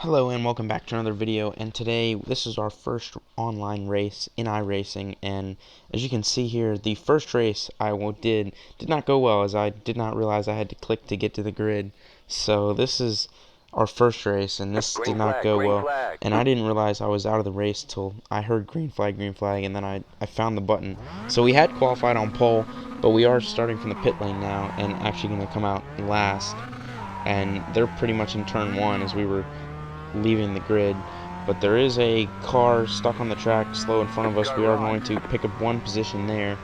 Hello and welcome back to another video, and today this is our first online race in iRacing. And as you can see here, the first race did not go well, as I did not realize I had to click to get to the grid. So this is our first race, and this did not go well, and I didn't realize I was out of the race till I heard green flag, and then I found the button. So we had qualified on pole, but we are starting from the pit lane now and actually going to come out last, and they're pretty much in turn one as we were leaving the grid. But there is a car stuck on the track slow in front of us. We are going to pick up one position there,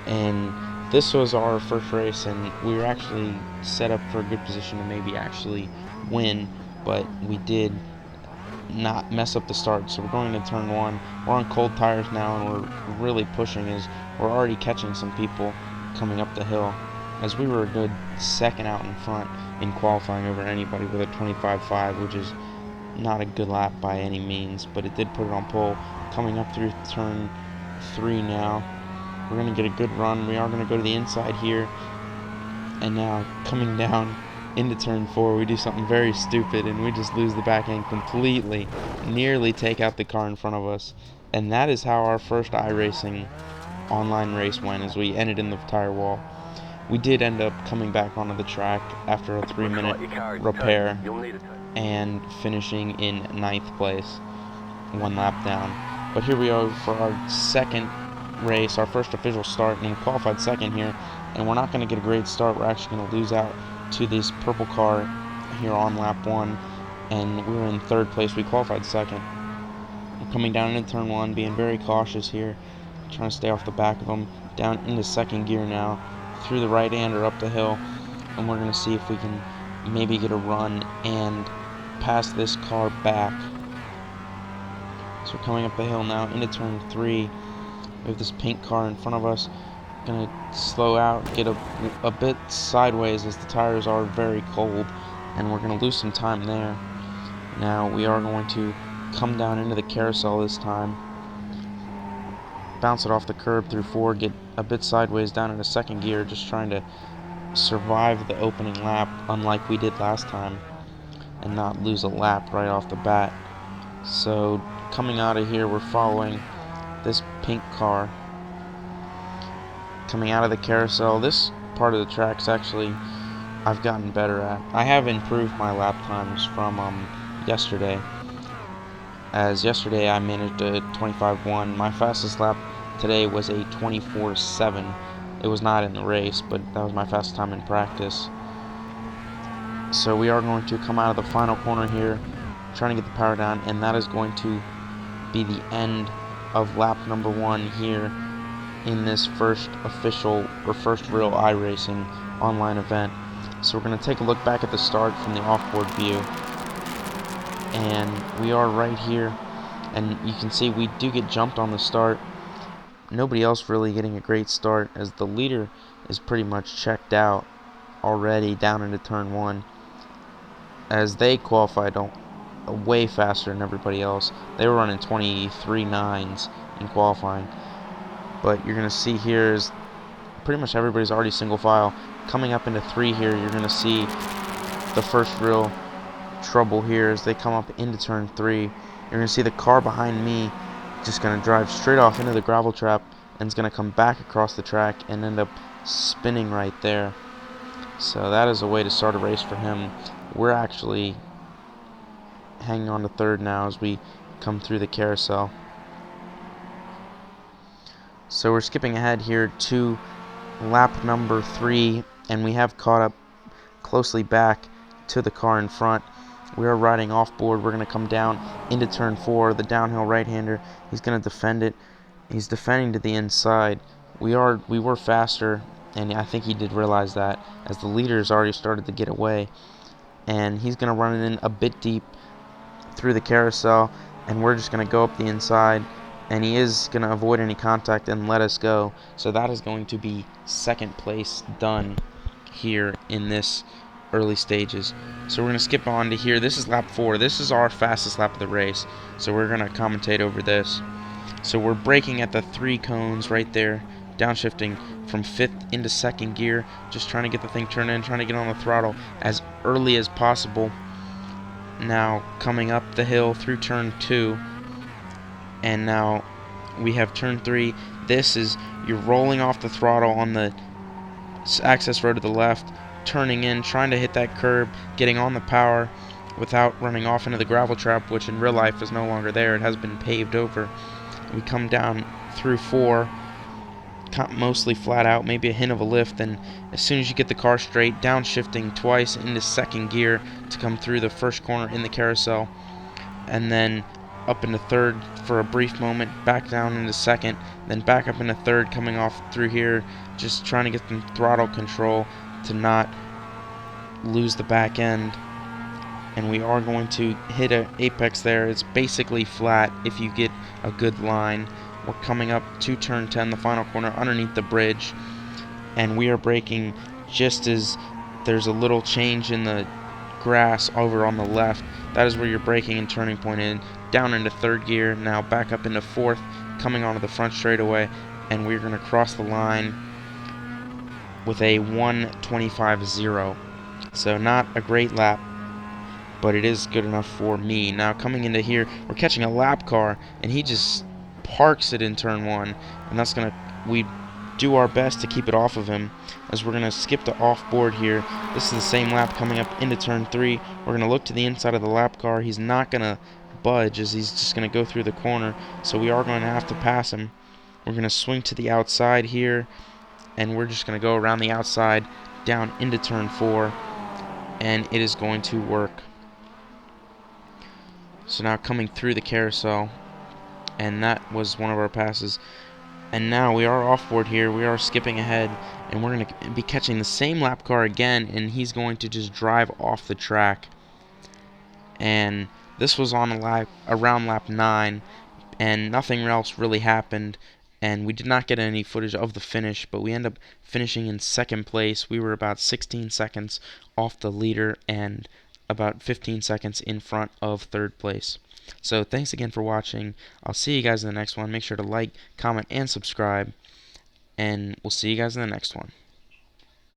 and this was our first race, and we were actually set up for a good position to maybe actually win, but we did not mess up the start. So we're going to turn one. We're on cold tires now, and we're really pushing as we're already catching some people coming up the hill, as we were a good second out in front in qualifying over anybody with a 25.5, which is not a good lap by any means, but it did put it on pole. Coming up through turn 3 now, we're going to get a good run. We are going to go to the inside here, and now coming down into turn 4, we do something very stupid, and we just lose the back end completely, nearly take out the car in front of us. And that is how our first iRacing online race went, as we ended in the tire wall. We did end up coming back onto the track after a 3-minute repair and finishing in 9th place, 1 lap down. But here we are for our second race, our first official start, and we qualified second here, and we're not going to get a great start. We're actually going to lose out to this purple car here on lap 1, and we were in 3rd place. We qualified second. We're coming down into turn 1, being very cautious here, trying to stay off the back of them, down into 2nd gear now, through the right-hander up the hill, and we're going to see if we can maybe get a run and pass this car back. So we're coming up the hill now into turn 3. We have this pink car in front of us. Going to slow out, get a bit sideways as the tires are very cold, and we're going to lose some time there. Now we are going to come down into the carousel this time, bounce it off the curb through 4, get a bit sideways down into 2nd gear, just trying to survive the opening lap, unlike we did last time, and not lose a lap right off the bat. So coming out of here, we're following this pink car. Coming out of the carousel, this part of the track's actually I've gotten better at. I have improved my lap times from yesterday, as yesterday I managed a 25.1. My fastest lap today was a 24.7. It was not in the race, but that was my fastest time in practice. So we are going to come out of the final corner here, trying to get the power down, and that is going to be the end of lap number 1 here in this first official, or first real iRacing online event. So we're going to take a look back at the start from the off-board view, and we are right here, and you can see we do get jumped on the start. Nobody else really getting a great start, as the leader is pretty much checked out already down into turn 1, as they qualified way faster than everybody else. They were running 23.9s in qualifying. But you're going to see here is pretty much everybody's already single file. Coming up into 3 here, you're going to see the first real trouble here as they come up into turn 3. You're going to see the car behind me just going to drive straight off into the gravel trap, and it's going to come back across the track and end up spinning right there. So that is a way to start a race for him. We're actually hanging on to 3rd now as we come through the carousel. So we're skipping ahead here to lap number 3, and we have caught up closely back to the car in front. We are riding off board. We're going to come down into turn 4. The downhill right-hander, he's going to defend it. He's defending to the inside. We were faster, and I think he did realize that, as the leader's already started to get away. And he's going to run it in a bit deep through the carousel, and we're just going to go up the inside, and he is going to avoid any contact and let us go. So that is going to be 2nd place done here in this early stages. So we're going to skip on to here. This is lap 4. This is our fastest lap of the race, so we're going to commentate over this. So we're braking at the 3 cones right there, downshifting from 5th into 2nd gear, just trying to get the thing turned in, trying to get on the throttle as early as possible. now coming up the hill through turn 2, and now we have turn 3. This is, you're rolling off the throttle on the access road to the left, turning in, trying to hit that curb, getting on the power without running off into the gravel trap, which in real life is no longer there. It has been paved over. We come down through 4, mostly flat out, maybe a hint of a lift, and as soon as you get the car straight, downshifting twice into second gear to come through the first corner in the carousel, and then up into third for a brief moment, back down into second, then back up into third, coming off through here, just trying to get the throttle control to not lose the back end. And we are going to hit an apex there. It's basically flat if you get a good line. We're coming up to turn 10, the final corner, underneath the bridge, and we are braking just as there's a little change in the grass over on the left. That is where you're braking and turning point in, down into third gear, now back up into fourth, coming onto the front straightaway, and we're going to cross the line with a 1:25.0. So not a great lap, but it is good enough for me. Now coming into here, we're catching a lap car, and he just parks it in turn 1, and that's gonna, we do our best to keep it off of him, as we're gonna skip to off board here. This is the same lap coming up into turn 3. We're gonna look to the inside of the lap car. He's not gonna budge, as he's just gonna go through the corner, so we are going to have to pass him. We're gonna swing to the outside here, and we're just gonna go around the outside down into turn 4, and it is going to work. So now coming through the carousel, and that was one of our passes. And now we are off board here. We are skipping ahead, and we're going to be catching the same lap car again, and he's going to just drive off the track. And this was on around lap 9, and nothing else really happened, and we did not get any footage of the finish, but we end up finishing in second place. We were about 16 seconds off the leader and about 15 seconds in front of third place. So thanks again for watching. I'll see you guys in the next one. Make sure to like, comment, and subscribe, and we'll see you guys in the next one.